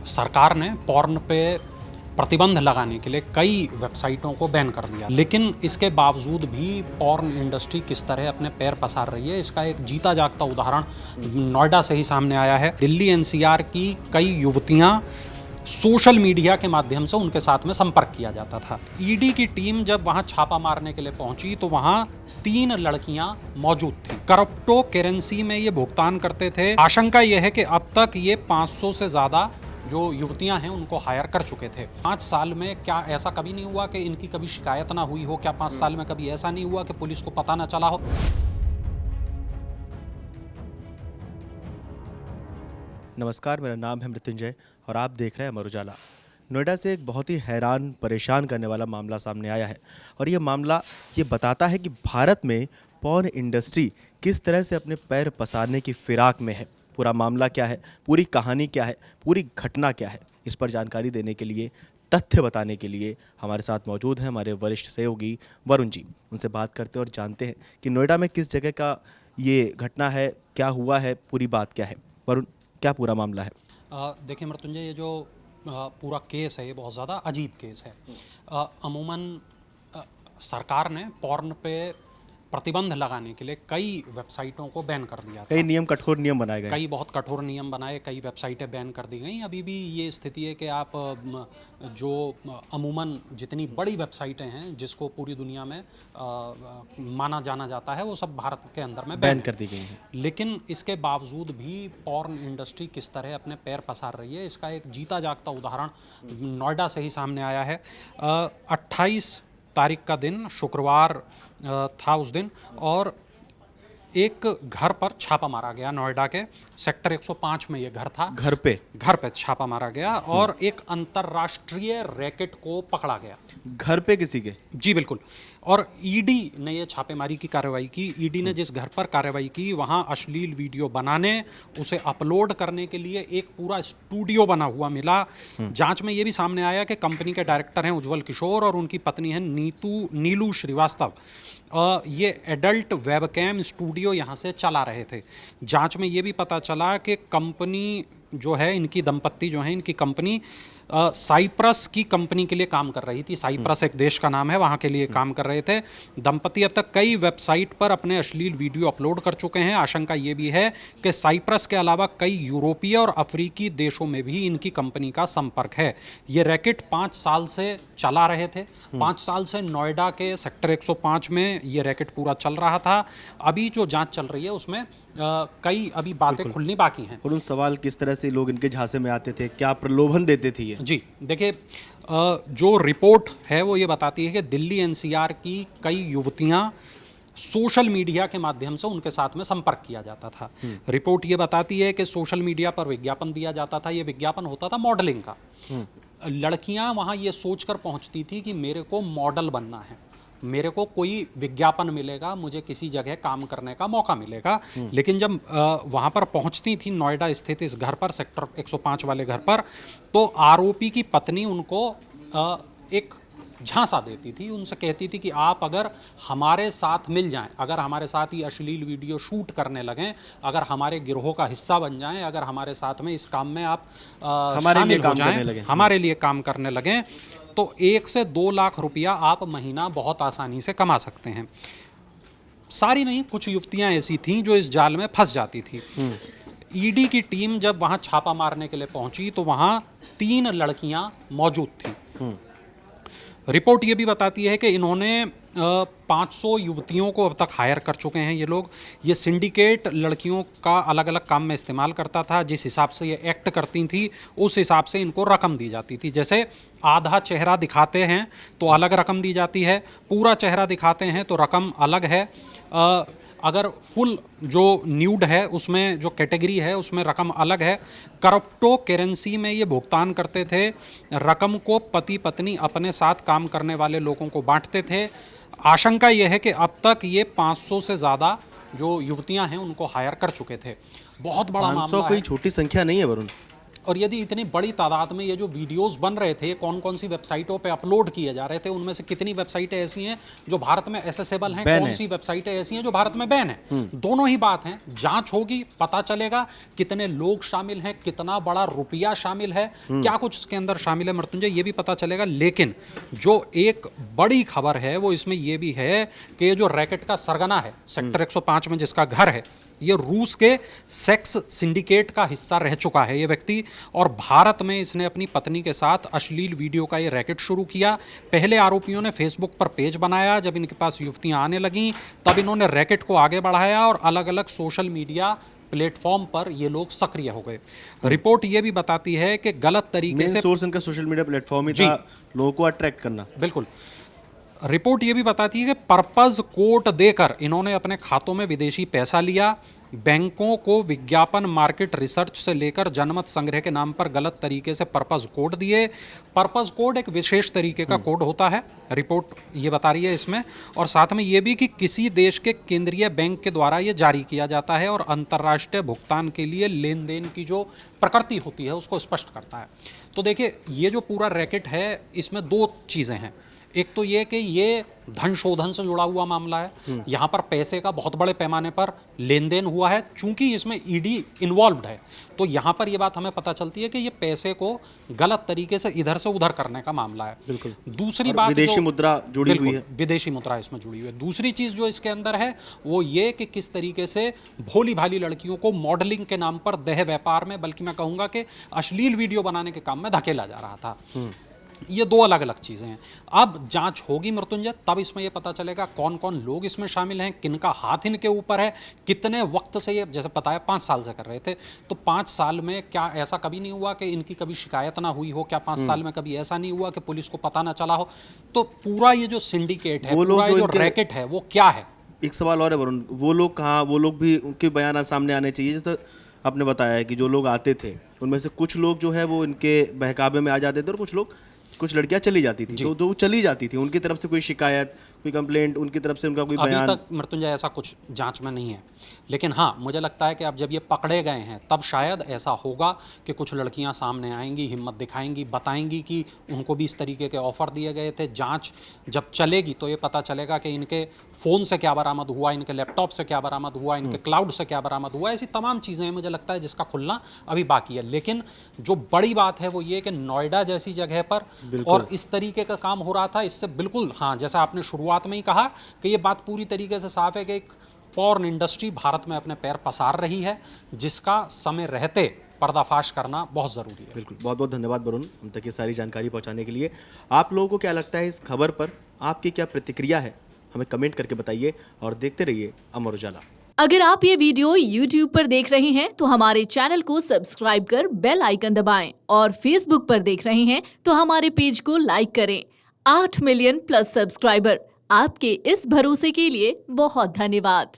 सरकार ने पॉर्न पे प्रतिबंध लगाने के लिए कई वेबसाइटों को बैन कर दिया, लेकिन इसके बावजूद भी पॉर्न इंडस्ट्री किस तरह अपने पैर पसार रही है, इसका एक जीता जागता उदाहरण नोएडा से ही सामने आया है। दिल्ली एनसीआर की कई युवतियां सोशल मीडिया के माध्यम से उनके साथ में संपर्क किया जाता था। ईडी की टीम जब वहां छापा मारने के लिए पहुंची तो वहां 3 लड़कियां मौजूद थी। क्रिप्टो करेंसी में ये भुगतान करते थे। आशंका यह है कि अब तक ये 500 से ज्यादा जो युवतियां हैं उनको हायर कर चुके थे। 5 साल में क्या ऐसा कभी नहीं हुआ कि इनकी कभी शिकायत ना हुई हो? क्या 5 साल में कभी ऐसा नहीं हुआ कि पुलिस को पता ना चला हो? नमस्कार, मेरा नाम है मृत्युंजय और आप देख रहे हैं अमर उजाला। नोएडा से एक बहुत ही हैरान परेशान करने वाला मामला सामने आया है और ये मामला ये बताता है कि भारत में पॉर्न इंडस्ट्री किस तरह से अपने पैर पसारने की फिराक में है। पूरा मामला क्या है, पूरी कहानी क्या है, पूरी घटना क्या है, इस पर जानकारी देने के लिए, तथ्य बताने के लिए हमारे साथ मौजूद हैं हमारे वरिष्ठ सहयोगी वरुण जी। उनसे बात करते हैं और जानते हैं कि नोएडा में किस जगह का ये घटना है, क्या हुआ है, पूरी बात क्या है। वरुण, क्या पूरा मामला है? देखिए मृत्युंजय, ये जो पूरा केस है ये बहुत ज़्यादा अजीब केस है। अमूमन सरकार ने पॉर्न पे प्रतिबंध लगाने के लिए कई वेबसाइटों को बैन कर दिया था। कई नियम, कठोर नियम बनाए गए। कई बहुत कठोर नियम बनाए, कई वेबसाइटें बैन कर दी गई। अभी भी ये स्थिति है कि आप जो अमूमन जितनी बड़ी वेबसाइटें हैं जिसको पूरी दुनिया में माना जाना जाता है वो सब भारत के अंदर में बैन कर दी गई हैं। लेकिन इसके बावजूद भी पॉर्न इंडस्ट्री किस तरह अपने पैर पसार रही है, इसका एक जीता जागता उदाहरण नोएडा से ही सामने आया है। 28 तारीख का दिन शुक्रवार था उस दिन, और एक घर पर छापा मारा गया। नोएडा के सेक्टर 105 में ये घर था। घर पे छापा मारा गया और एक अंतर्राष्ट्रीय रैकेट को पकड़ा गया। घर पे किसी के? जी बिल्कुल। और ईडी ने ये छापेमारी की कार्रवाई की। ईडी ने जिस घर पर कार्रवाई की वहां अश्लील वीडियो बनाने, उसे अपलोड करने के लिए एक पूरा स्टूडियो बना हुआ मिला। जांच में ये भी सामने आया कि कंपनी के डायरेक्टर हैं उज्जवल किशोर और उनकी पत्नी है नीलू श्रीवास्तव। ये एडल्ट वेबकैम स्टूडियो यहाँ से चला रहे थे। जांच में ये भी पता चला कि कंपनी जो है, इनकी दंपत्ति जो है, इनकी कंपनी साइप्रस की कंपनी के लिए काम कर रही थी। साइप्रस एक देश का नाम है, वहाँ के लिए काम कर रहे थे। दंपति अब तक कई वेबसाइट पर अपने अश्लील वीडियो अपलोड कर चुके हैं। आशंका ये भी है कि साइप्रस के अलावा कई यूरोपीय और अफ्रीकी देशों में भी इनकी कंपनी का संपर्क है। ये रैकेट 5 साल से चला रहे थे। 5 साल से नोएडा के सेक्टर 105 में ये रैकेट पूरा चल रहा था। अभी जो जांच चल रही है उसमें कई अभी बातें खुलनी बाकी हैं। और उन सवाल, किस तरह से लोग इनके झांसे में आते थे, क्या प्रलोभन देते थे ये? जी देखिए, जो रिपोर्ट है वो ये बताती है कि दिल्ली एनसीआर की कई युवतियां सोशल मीडिया के माध्यम से उनके साथ में संपर्क किया जाता था। रिपोर्ट ये बताती है कि सोशल मीडिया पर विज्ञापन दिया जाता था। ये विज्ञापन होता था मॉडलिंग का। लड़कियां वहां ये सोचकर पहुंचती थी कि मेरे को मॉडल बनना है, मेरे को कोई विज्ञापन मिलेगा, मुझे किसी जगह काम करने का मौका मिलेगा। लेकिन जब वहाँ पर पहुँचती थी नोएडा स्थित इस घर पर, सेक्टर 105 वाले घर पर, तो आरोपी की पत्नी उनको एक झांसा देती थी। उनसे कहती थी कि आप अगर हमारे साथ मिल जाएं, अगर हमारे साथ ही अश्लील वीडियो शूट करने लगें, अगर हमारे गिरोह का हिस्सा बन जाएं, अगर हमारे साथ में इस काम में आप शामिल हो जाएं, हमारे लिए काम करने लगें, तो 1 से 2 लाख रुपया आप महीना बहुत आसानी से कमा सकते हैं। सारी नहीं, कुछ युवतियां ऐसी थीं जो इस जाल में फंस जाती थी। ईडी की टीम जब वहां छापा मारने के लिए पहुंची तो वहां 3 लड़कियां मौजूद थीं। रिपोर्ट ये भी बताती है कि इन्होंने 500 युवतियों को अब तक हायर कर चुके हैं ये लोग। ये सिंडिकेट लड़कियों का अलग अलग काम में इस्तेमाल करता था। जिस हिसाब से ये एक्ट करती थी उस हिसाब से इनको रकम दी जाती थी। जैसे आधा चेहरा दिखाते हैं तो अलग रकम दी जाती है, पूरा चेहरा दिखाते हैं तो रकम अलग है। अगर फुल जो न्यूड है उसमें जो कैटेगरी है उसमें रकम अलग है। क्रिप्टो करेंसी में ये भुगतान करते थे। रकम को पति पत्नी अपने साथ काम करने वाले लोगों को बांटते थे। आशंका यह है कि अब तक ये 500 से ज़्यादा जो युवतियां हैं उनको हायर कर चुके थे। बहुत बड़ा मामला है। 500 कोई छोटी संख्या नहीं है वरुण। और यदि इतनी बड़ी तादाद में ये जो वीडियोस बन रहे थे कौन कौन सी वेबसाइटों पे अपलोड किए जा रहे थे, उनमें से कितनी वेबसाइटें ऐसी हैं जो भारत में एसेसेबल हैं, कौन सी वेबसाइटें ऐसी हैं जो भारत में बैन है। दोनों ही बात हैं, जांच होगी, पता चलेगा कितने लोग शामिल हैं, कितना बड़ा रुपया शामिल है, क्या कुछ इसके अंदर शामिल है मृत्युंजय, ये भी पता चलेगा। लेकिन जो एक बड़ी खबर है वो इसमें ये भी है कि ये जो रैकेट का सरगना है सेक्टर 105 में जिसका घर है, ये रूस के सेक्स सिंडिकेट का हिस्सा रह चुका है ये व्यक्ति, और भारत में इसने अपनी पत्नी के साथ अश्लील वीडियो का ये रैकेट शुरू किया। पहले आरोपियों ने फेसबुक पर पेज बनाया, जब इनके पास युवतियां आने लगीं तब इन्होंने रैकेट को आगे बढ़ाया और अलग अलग सोशल मीडिया प्लेटफॉर्म पर ये लोग सक्रिय हो गए। रिपोर्ट ये भी बताती है कि गलत तरीके से सोर्स इनका सोशल मीडिया प्लेटफॉर्म ही था लोगों को अट्रैक्ट करना। बिल्कुल। रिपोर्ट ये भी बताती है कि पर्पस कोड देकर इन्होंने अपने खातों में विदेशी पैसा लिया, बैंकों को विज्ञापन मार्केट रिसर्च से लेकर जनमत संग्रह के नाम पर गलत तरीके से पर्पस कोड दिए। पर्पस कोड एक विशेष तरीके का कोड होता है, रिपोर्ट ये बता रही है इसमें, और साथ में ये भी कि किसी देश के केंद्रीय बैंक के द्वारा ये जारी किया जाता है और अंतर्राष्ट्रीय भुगतान के लिए लेन देन की जो प्रकृति होती है उसको स्पष्ट करता है। तो देखिए ये जो पूरा रैकेट है इसमें दो चीज़ें हैं, एक तो ये कि ये धन शोधन से जुड़ा हुआ मामला है, यहाँ पर पैसे का बहुत बड़े पैमाने पर लेन देन हुआ है, चूंकि इसमें ईडी इन्वॉल्व्ड है तो यहाँ पर ये बात हमें पता चलती है कि ये पैसे को गलत तरीके से इधर से उधर करने का मामला है। बिल्कुल। दूसरी बात विदेशी मुद्रा जुड़ी हुई है, विदेशी मुद्रा इसमें जुड़ी हुई है। दूसरी चीज जो इसके अंदर है वो ये कि किस तरीके से भोली भाली लड़कियों को मॉडलिंग के नाम पर देह व्यापार में, बल्कि मैं कहूँगा कि अश्लील वीडियो बनाने के काम में धकेला जा रहा था। ये दो अलग अलग चीज़ें हैं। अब जांच होगी मृत्युंजय, तब इसमें ये पता चलेगा कौन कौन लोग इसमें शामिल हैं, किनका हाथ इनके ऊपर है, कितने वक्त से ये, जैसे पता है 5 साल से कर रहे थे, तो 5 साल में क्या ऐसा कभी नहीं हुआ कि इनकी कभी शिकायत ना हुई हो? क्या 5 साल में कभी ऐसा नहीं हुआ कि पुलिस को पता ना चला हो? तो पूरा ये जो सिंडिकेट है, पूरा ये जो रैकेट है वो क्या है? एक सवाल और है वरुण, वो लोग कहाँ, वो लोग भी उनके बयान सामने आने चाहिए। जैसे आपने बताया है कि जो लोग आते थे उनमें से कुछ लोग जो है वो इनके बहकावे में आ जाते थे और कुछ लड़कियां चली जाती थी, तो वो चली जाती थी, उनकी तरफ से कोई शिकायत, कोई कंप्लेंट, उनकी तरफ से उनका कोई बयान? अभी तक मृत्युंजय ऐसा कुछ जांच में नहीं है, लेकिन हाँ मुझे लगता है कि अब जब ये पकड़े गए हैं तब शायद ऐसा होगा कि कुछ लड़कियां सामने आएंगी, हिम्मत दिखाएंगी, बताएंगी कि उनको भी इस तरीके के ऑफर दिए गए थे। जांच जब चलेगी तो ये पता चलेगा कि इनके फ़ोन से क्या बरामद हुआ, इनके लैपटॉप से क्या बरामद हुआ, इनके क्लाउड से क्या बरामद हुआ, ऐसी तमाम चीज़ें हैं मुझे लगता है जिसका खुलना अभी बाकी है। लेकिन जो बड़ी बात है वो ये कि नोएडा जैसी जगह पर और इस तरीके का काम हो रहा था, इससे बिल्कुल हाँ, जैसा आपने शुरुआत में ही कहा कि ये बात पूरी तरीके से साफ है कि एक पॉर्न इंडस्ट्री भारत में अपने पैर पसार रही है, जिसका समय रहते पर्दाफाश करना बहुत ज़रूरी है। बिल्कुल, बहुत बहुत धन्यवाद वरुण, हम तक ये सारी जानकारी पहुंचाने के लिए। आप लोगों को क्या लगता है इस खबर पर, आपकी क्या प्रतिक्रिया है, हमें कमेंट करके बताइए और देखते रहिए अमर उजाला। अगर आप ये वीडियो YouTube पर देख रहे हैं तो हमारे चैनल को सब्सक्राइब कर बेल आइकन दबाएं, और Facebook पर देख रहे हैं तो हमारे पेज को लाइक करें। 8 मिलियन प्लस सब्सक्राइबर, आपके इस भरोसे के लिए बहुत धन्यवाद।